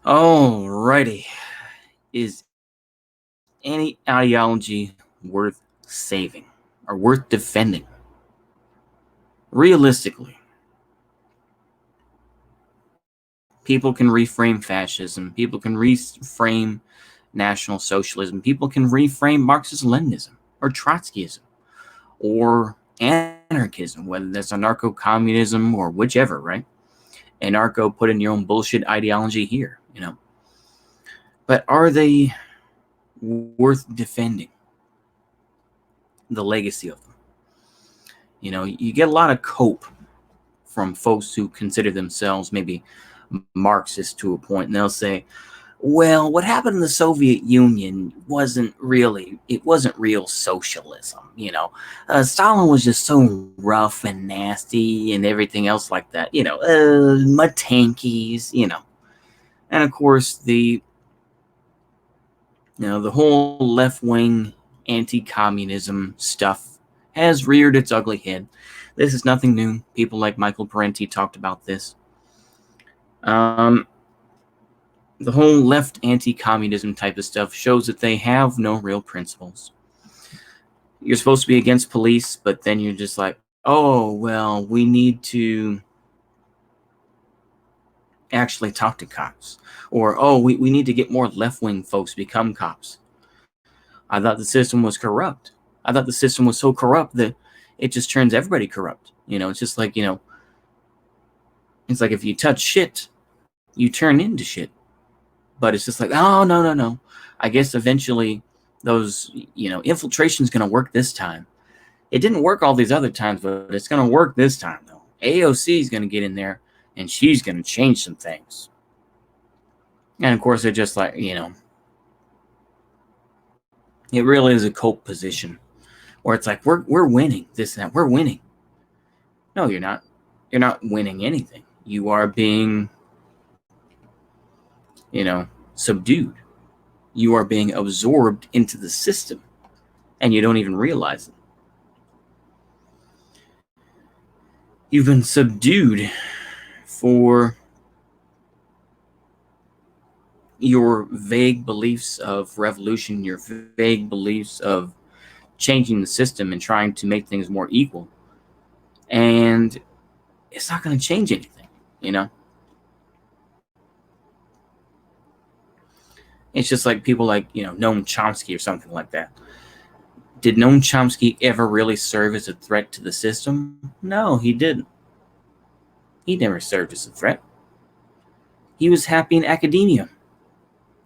Alrighty. Is any ideology worth saving or worth defending? Realistically, people can reframe fascism, people can reframe National Socialism, people can reframe Marxist Leninism or Trotskyism or anarchism, whether that's anarcho communism or whichever, right? Anarcho, put in your own bullshit ideology here, But are they worth defending the legacy of them? You get a lot of cope from folks who consider themselves maybe Marxist to a point, and they'll say, well, what happened in the Soviet Union wasn't real socialism. Stalin was just so rough and nasty and everything else like that. Matankies. And of course the whole left wing anti-communism stuff has reared its ugly head. This is nothing new. People like Michael Parenti talked about this. The whole left anti-communism type of stuff shows that they have no real principles. You're supposed to be against police, but then you're just like, oh, well, we need to actually talk to cops. Or, oh, we need to get more left-wing folks become cops. I thought the system was corrupt. I thought the system was so corrupt that it just turns everybody corrupt. It's just like, it's like if you touch shit, you turn into shit. But it's just like, oh, no. I guess eventually those, infiltration's going to work this time. It didn't work all these other times, but it's going to work this time, though. AOC is going to get in there, and she's going to change some things. And, of course, they're just like, it really is a cope position. Where it's like, we're winning this and that. We're winning. No, you're not. You're not winning anything. You are being, subdued. You are being absorbed into the system, and you don't even realize it. You've been subdued for your vague beliefs of revolution, your vague beliefs of changing the system and trying to make things more equal. And it's not going to change anything, It's just like people like, Noam Chomsky or something like that. Did Noam Chomsky ever really serve as a threat to the system? No, he didn't. He never served as a threat. He was happy in academia.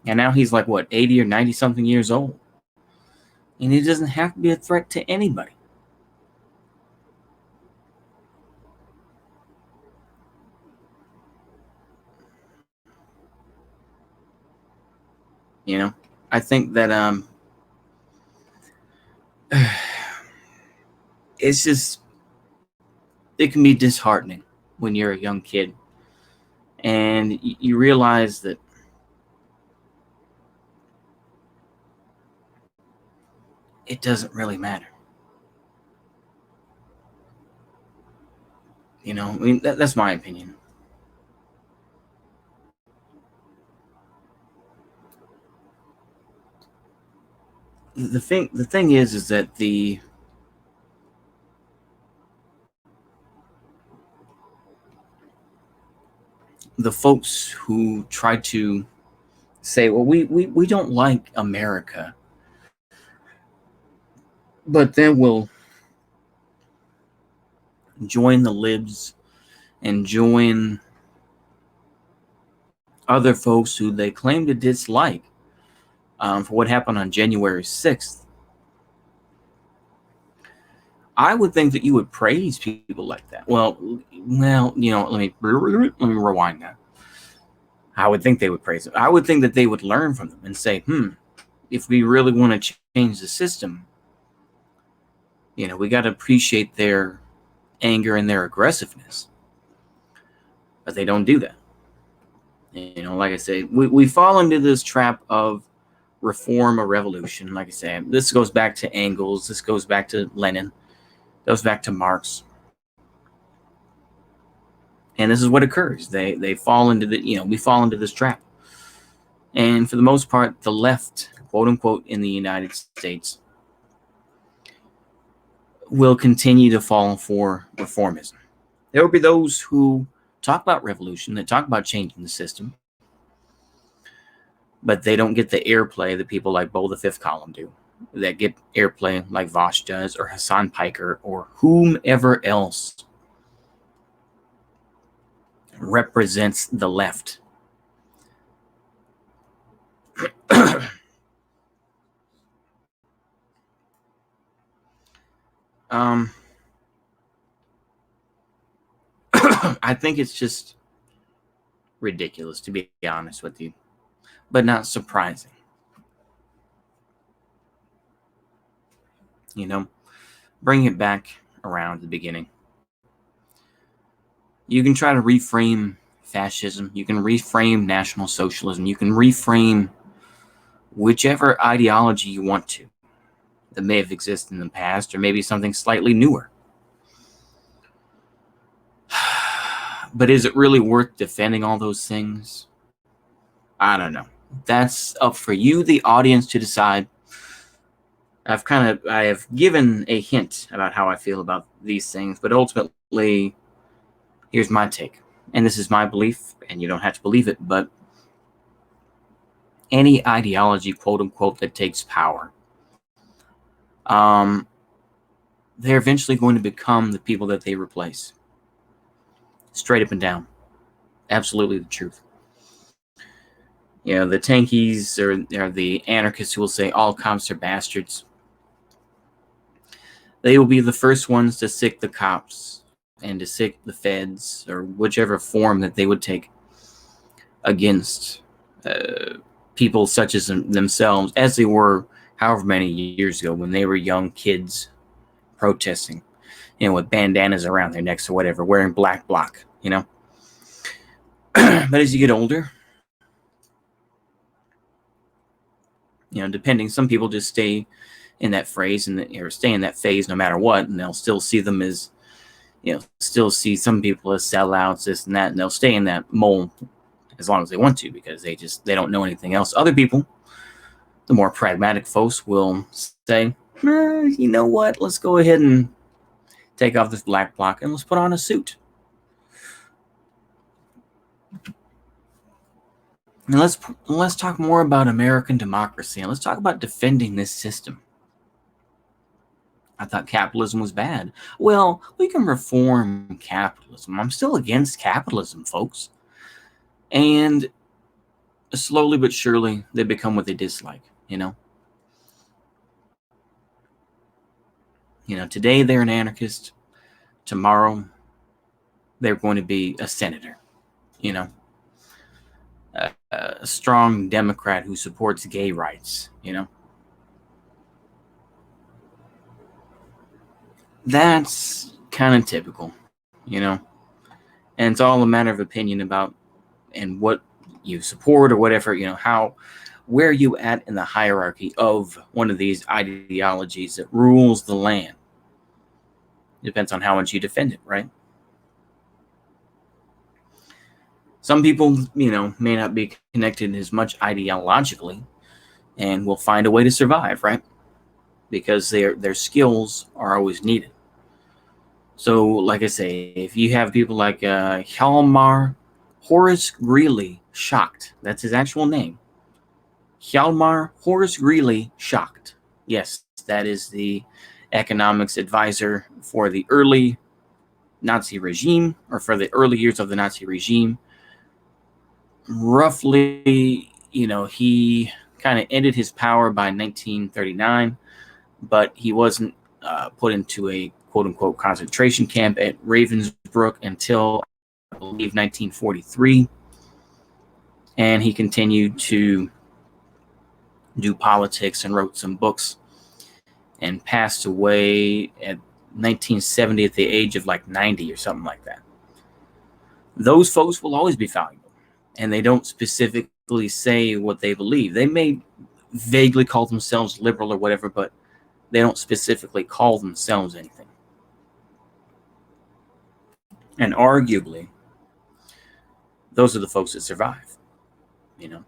And now he's like, 80 or 90 something years old. And he doesn't have to be a threat to anybody. I think that it's just, it can be disheartening when you're a young kid and you realize that it doesn't really matter. That's my opinion. The thing is that the folks who try to say, well, we don't like America, but then we'll join the libs and join other folks who they claim to dislike for what happened on January 6th. I would think that you would praise people like that. Well, let me rewind that. I would think they would praise them. I would think that they would learn from them and say, if we really want to change the system, we got to appreciate their anger and their aggressiveness. But they don't do that. Like I say, we fall into this trap of reform or revolution. Like I say, this goes back to Engels. This goes back to Lenin. Goes back to Marx. And this is what occurs. They fall into we fall into this trap. And for the most part, the left, quote unquote, in the United States will continue to fall for reformism. There will be those who talk about revolution, that talk about changing the system, but they don't get the airplay that people like Bo the Fifth Column do, that get airplay like Vosh does, or Hassan Piker, or whomever else represents the left. I think it's just ridiculous, to be honest with you, but not surprising. Bring it back around the beginning. You can try to reframe fascism. You can reframe National Socialism. You can reframe whichever ideology you want to that may have existed in the past, or maybe something slightly newer. But is it really worth defending all those things? I don't know. That's up for you, the audience, to decide. I have given a hint about how I feel about these things, but ultimately, here's my take. And this is my belief, and you don't have to believe it, but any ideology, quote unquote, that takes power, they're eventually going to become the people that they replace. Straight up and down. Absolutely the truth. The tankies are the anarchists who will say all cops are bastards. They will be the first ones to sick the cops and to sick the feds, or whichever form that they would take against people such as themselves, as they were however many years ago when they were young kids protesting, with bandanas around their necks or whatever, wearing black bloc, But as you get older, depending, some people just stay in that phrase or stay in that phase no matter what, and they'll still see them as, still see some people as sellouts, this and that, and they'll stay in that mold as long as they want to, because they don't know anything else. Other people, the more pragmatic folks, will say, you know what, let's go ahead and take off this black bloc and let's put on a suit. And let's talk more about American democracy, and let's talk about defending this system. I thought capitalism was bad. Well, we can reform capitalism. I'm still against capitalism, folks. And slowly but surely, they become what they dislike, Today they're an anarchist. Tomorrow, they're going to be a senator, a strong Democrat who supports gay rights, That's kind of typical, And it's all a matter of opinion about and what you support or whatever, where you at in the hierarchy of one of these ideologies that rules the land. Depends on how much you defend it, right? Some people, may not be connected as much ideologically and will find a way to survive, right? Because their skills are always needed. So, like I say, if you have people like Hjalmar Horace Greeley Schacht, that's his actual name. Hjalmar Horace Greeley Schacht. Yes, that is the economics advisor for the early Nazi regime, or for the early years of the Nazi regime. Roughly, he kind of ended his power by 1939, but he wasn't put into a quote-unquote concentration camp at Ravensbrück until, I believe, 1943. And he continued to do politics and wrote some books and passed away at 1970 at the age of like 90 or something like that. Those folks will always be valuable, and they don't specifically say what they believe. They may vaguely call themselves liberal or whatever, but they don't specifically call themselves anything. And arguably, those are the folks that survive.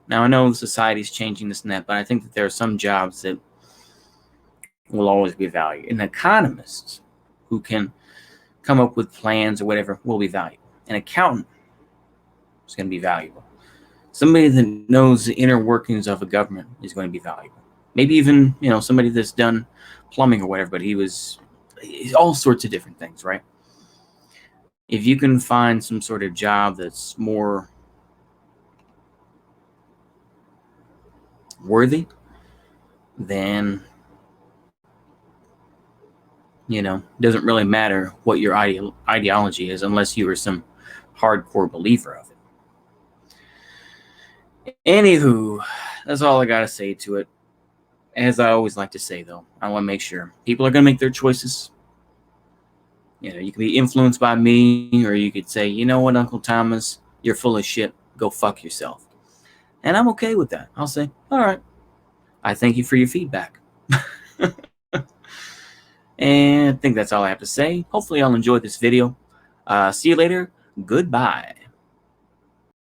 Now I know society's changing this and that, but I think that there are some jobs that will always be valued. An economist who can come up with plans or whatever will be valuable. An accountant is going to be valuable. Somebody that knows the inner workings of a government is going to be valuable. Maybe even, somebody that's done plumbing or whatever, but he's all sorts of different things, right? If you can find some sort of job that's more worthy, then, doesn't really matter what your ideology is unless you are some hardcore believer of it. Anywho, that's all I got to say to it. As I always like to say, though, I want to make sure people are going to make their choices. You can be influenced by me, or you could say, you know what, Uncle Thomas, you're full of shit. Go fuck yourself. And I'm okay with that. I'll say, all right, I thank you for your feedback. And I think that's all I have to say. Hopefully, I'll enjoy this video. See you later. Goodbye.